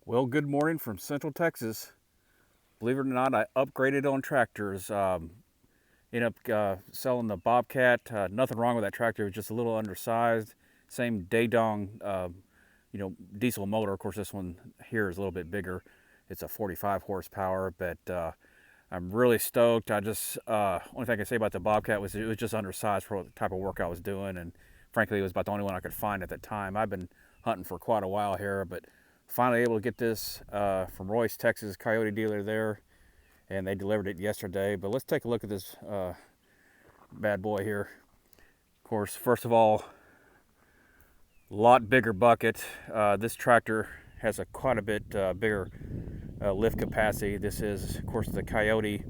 Well, good morning from Central Texas. Believe it or not, I upgraded on tractors. Ended up selling the Bobcat. Nothing wrong with that tractor. It was just a little undersized. Same Daedong, diesel motor. Of course, this one here is a little bit bigger. It's a 45 horsepower, but I'm really stoked. Only thing I can say about the Bobcat was it was just undersized for the type of work I was doing, and frankly, it was about the only one I could find at the time. I've been hunting for quite a while here, but finally able to get this from Royce, Texas, Kioti dealer there, and they delivered it yesterday. But let's take a look at this bad boy here. Of course, first of all, a lot bigger bucket. This tractor has quite a bit bigger lift capacity. This is, of course, the Kioti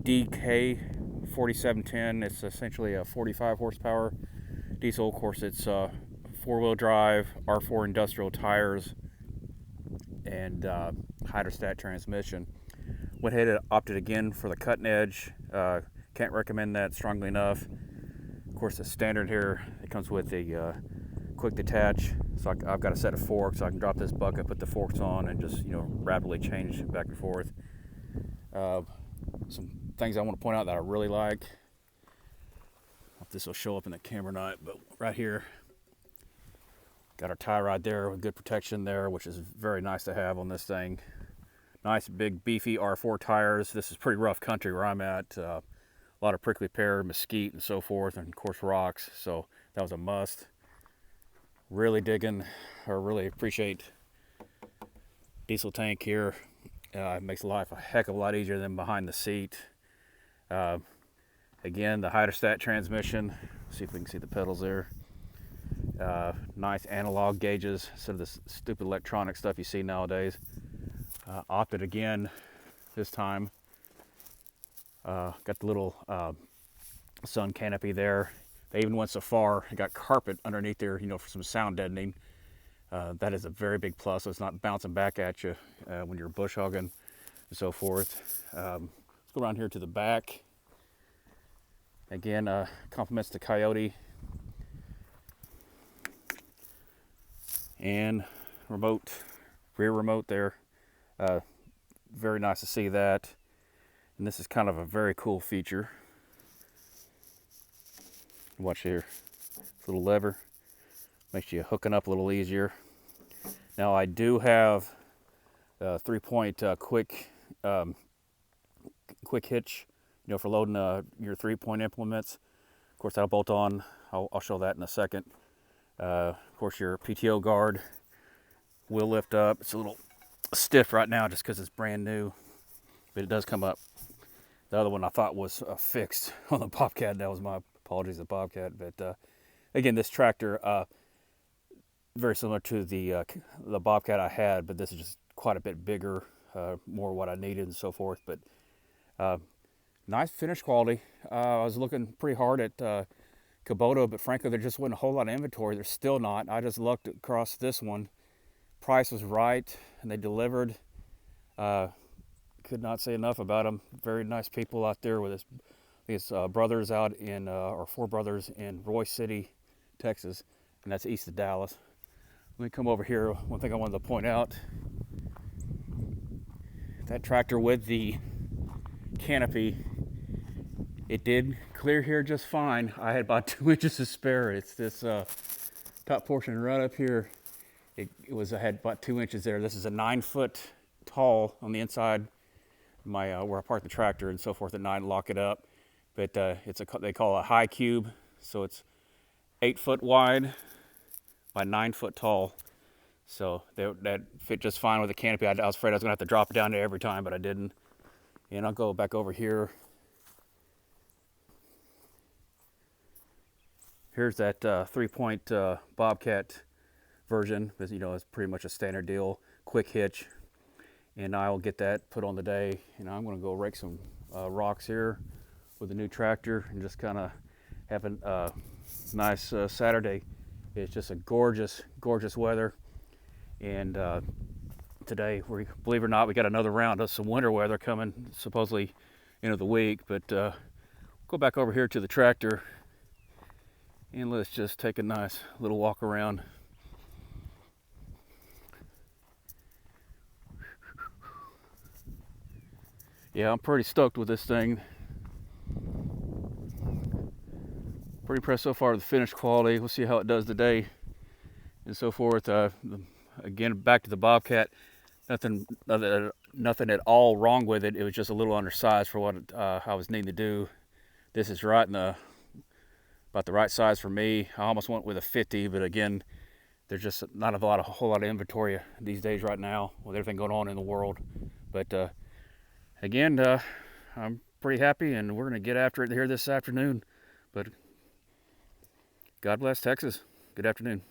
DK4710. It's essentially a 45 horsepower diesel. Of course, it's four-wheel drive, R4 industrial tires, and hydrostat transmission. Went ahead and opted again for the cutting edge. Can't recommend that strongly enough. Of course, the standard here, it comes with a quick detach. So I've got a set of forks, so I can drop this bucket, put the forks on, and just rapidly change back and forth. Some things I want to point out that I really like. I don't know if this will show up in the camera or not, but right here, got our tie rod there with good protection there, which is very nice to have on this thing. Nice big beefy R4 tires. This is pretty rough country where I'm at. A lot of prickly pear, mesquite, and so forth, and of course rocks. So that was a must. Really really appreciate diesel tank here. It makes life a heck of a lot easier than behind the seat. Again, the hydrostat transmission. See if we can see the pedals there. Nice analog gauges instead of this stupid electronic stuff you see nowadays. Opted again this time. Got the little sun canopy there. They even went so far, I got carpet underneath there, for some sound deadening. That is a very big plus, so it's not bouncing back at you when you're bush hogging and so forth. Let's go around here to the back. Again, compliments to Kioti. And rear remote there. Very nice to see that. And this is kind of a very cool feature. Watch here, this little lever makes you hooking up a little easier. Now I do have a 3-point quick hitch, for loading your 3-point implements. Of course, that'll bolt on. I'll show that in a second. Of course, your PTO guard will lift up. It's a little stiff right now just because it's brand new, but it does come up. The other one I thought was fixed on the Bobcat. That was my apologies, the Bobcat. But again, this tractor very similar to the Bobcat I had, but this is just quite a bit bigger, more what I needed and so forth. But nice finish quality. I was looking pretty hard at Kubota, but frankly, there just wasn't a whole lot of inventory. There's still not. I just looked across this one. Price was right, and they delivered. Could not say enough about them. Very nice people out there with these brothers out in, or 4 brothers in Royce City, Texas, and that's east of Dallas. Let me come over here. One thing I wanted to point out, that tractor with the canopy, it did clear here just fine. I had about 2 inches to spare. It's this top portion right up here. I had about 2 inches there. This is a 9-foot tall on the inside. Where I park the tractor and so forth at night, lock it up. But they call it a high cube, so it's 8 foot wide by 9 foot tall. So that fit just fine with the canopy. I was afraid I was gonna have to drop it down there every time, but I didn't. And I'll go back over here. Here's that 3-point Bobcat version. It's pretty much a standard deal, quick hitch. And I'll get that put on the day. I'm going to go rake some rocks here with the new tractor and just kind of have a nice Saturday. It's just a gorgeous, gorgeous weather. And today, believe it or not, we got another round of some winter weather coming, supposedly end of the week. But go back over here to the tractor and let's just take a nice little walk around. Yeah, I'm pretty stoked with this thing. Pretty impressed so far with the finish quality. We'll see how it does today and so forth. Again, back to the Bobcat. Nothing at all wrong with it. It was just a little undersized for what I was needing to do. This is right in about the right size for me. I almost went with a 50, but again, there's just not a whole lot of inventory these days right now with everything going on in the world. But again, I'm pretty happy, and we're going to get after it here this afternoon. But God bless Texas. Good afternoon.